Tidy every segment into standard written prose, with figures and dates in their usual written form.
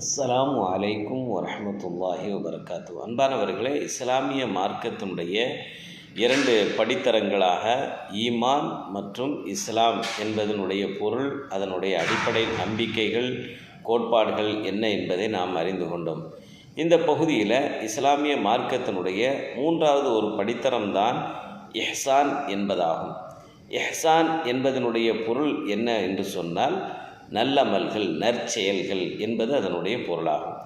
அஸ்ஸலாமு அலைக்கும் வரஹ்மத்துல்லாஹி வபரகாத்து. அன்பானவர்களே, இஸ்லாமிய மார்க்கத்தினுடைய இரண்டு படித்தரங்களாக ஈமான் மற்றும் இஸ்லாம் என்பதனுடைய பொருள், அதனுடைய அடிப்படை நம்பிக்கைகள், கோட்பாடுகள் என்ன என்பதை நாம் அறிந்து கொண்டோம். இந்த பகுதியில் இஸ்லாமிய மார்க்கத்தினுடைய மூன்றாவது ஒரு படித்தரம்தான் இஹ்சான் என்பதாகும். இஹ்சான் என்பதனுடைய பொருள் என்ன என்று சொன்னால், நல்லமல்கள், நற்செயல்கள் என்பது அதனுடைய பொருளாகும்.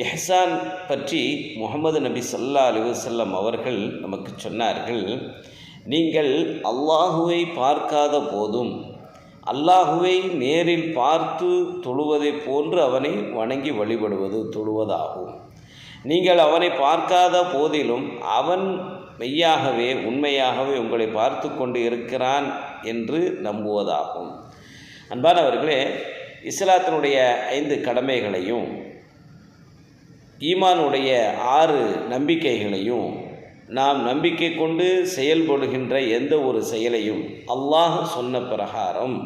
இஹ்சான் பற்றி முஹம்மது நபி ஸல்லல்லாஹு அலைஹி வஸல்லம் அவர்கள் நமக்கு சொன்னார்கள், நீங்கள் அல்லாஹுவை பார்க்காத போதும் அல்லாஹுவை நேரில் பார்த்து தொழுவதை போன்று அவனை வணங்கி வழிபடுவது தொழுவதாகும். நீங்கள் அவனை பார்க்காத போதிலும் அவன் மெய்யாகவே உண்மையாகவே உங்களை பார்த்து கொண்டு இருக்கிறான் என்று நம்புவதாகும். அன்பானவர்களே, இஸ்லாத்தினுடைய 5 கடமைகளையும் ஈமானுடைய 6 நம்பிக்கைகளையும் நாம் நம்பிக்கை கொண்டு செயல்படுகின்ற எந்த ஒரு செயலையும் அல்லாஹ் சொன்ன பிரகாரம்,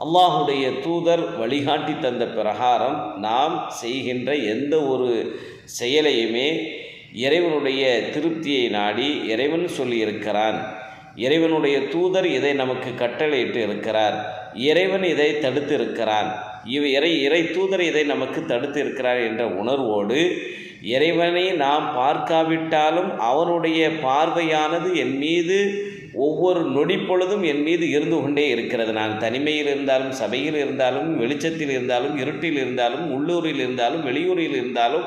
அல்லாஹுடைய தூதர் வழிகாட்டி தந்த பிரகாரம் நாம் செய்கின்ற எந்த ஒரு செயலையுமே இறைவனுடைய திருப்தியை நாடி இறைவன் சொல்லியிருக்கிறான், இறைவனுடைய தூதர் இதை நமக்கு கட்டளையிட்டு இருக்கிறார், இறைவன் இதை தடுத்து இருக்கிறான், இறை தூதர் இதை நமக்கு தடுத்து இருக்கிறார் என்ற உணர்வோடு இறைவனை நாம் பார்க்காவிட்டாலும் அவனுடைய பார்வையானது என் மீது ஒவ்வொரு நொடிப்பொழுதும் என் மீது இருந்து கொண்டே இருக்கிறது. நான் தனிமையில் இருந்தாலும், சபையில் இருந்தாலும், வெளிச்சத்தில் இருந்தாலும், இருட்டில் இருந்தாலும், உள்ளூரில் இருந்தாலும், வெளியூரில் இருந்தாலும்,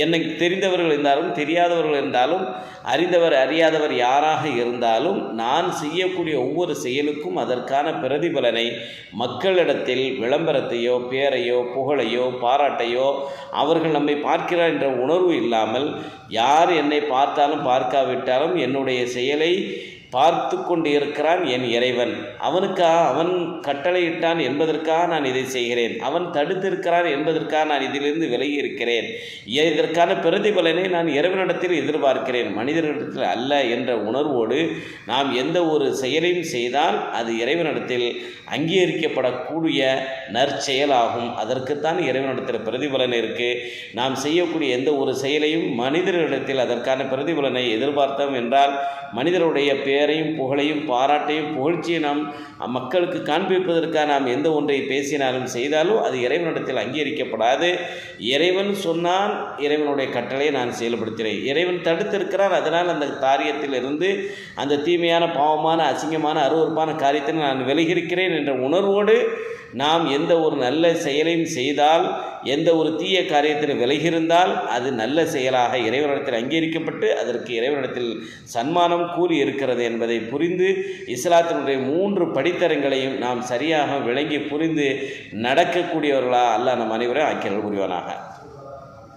என்னை தெரிந்தவர்கள் இருந்தாலும், தெரியாதவர்கள் இருந்தாலும், அறிந்தவர் அறியாதவர் யாராக இருந்தாலும், நான் செய்யக்கூடிய ஒவ்வொரு செயலுக்கும் அதற்கான பிரதிபலனை மக்களிடத்தில் விளம்பரத்தையோ, பேரையோ, புகழையோ, பாராட்டையோ, அவர்கள் நம்மை பார்க்கிறார் என்ற உணர்வு இல்லாமல், யார் என்னை பார்த்தாலும் பார்க்காவிட்டாலும் என்னுடைய செயலை பார்த்து கொண்டு இருக்கிறான் என் இறைவன், அவன் கட்டளையிட்டான் என்பதற்காக நான் இதை செய்கிறேன், அவன் தடுத்திருக்கிறான் என்பதற்காக நான் இதிலிருந்து விலகி இருக்கிறேன், இதற்கான பிரதிபலனை நான் இறைவனிடத்தில் எதிர்பார்க்கிறேன், மனிதர்களிடத்தில் அல்ல என்ற உணர்வோடு நாம் எந்த ஒரு செயலையும் செய்தால் அது இறைவனிடத்தில் அங்கீகரிக்கப்படக்கூடிய நற்செயலாகும். அதற்குத்தான் இறைவனிடத்தில் பிரதிபலன் இருக்குது. நாம் செய்யக்கூடிய எந்த ஒரு செயலையும் மனிதர்களிடத்தில் அதற்கான பிரதிபலனை எதிர்பார்த்தோம் என்றால், மனிதருடைய பேரையும் புகழையும் பாராட்டையும் புகழ்ச்சியை நாம் மக்களுக்கு காண்பிப்பதற்காக நாம் எந்த ஒன்றை பேசினாலும் செய்தாலும் அது இறைவனிடத்தில் அங்கீகரிக்கப்படாது. இறைவன் சொன்னான், இறைவனுடைய கட்டளையை நான் செயல்படுத்துகிறேன், இறைவன் தடுத்திருக்கிறான், அதனால் அந்த காரியத்தில் இருந்து, அந்த தீமையான, பாவமான, அசிங்கமான, அருவருப்பான காரியத்தை நான் விலகியிருக்கிறேன் என்ற உணர்வோடு நாம் எந்த ஒரு நல்ல செயலையும் செய்தால், எந்த ஒரு தீய காரியத்தில் விலகியிருந்தால் அது நல்ல செயலாக இறைவனிடத்தில் அங்கீகரிக்கப்பட்டு அதற்கு இறைவனிடத்தில் சன்மானம் கூறி இருக்கிறது என்பதை புரிந்து, இஸ்லாத்தினுடைய 3 படித்தரங்களையும் நாம் சரியாக விளங்கி புரிந்து நடக்கக்கூடியவர்களாக அல்லாஹ் நம் அனைவரும் ஆக்கியர்கள் புரிவானாக.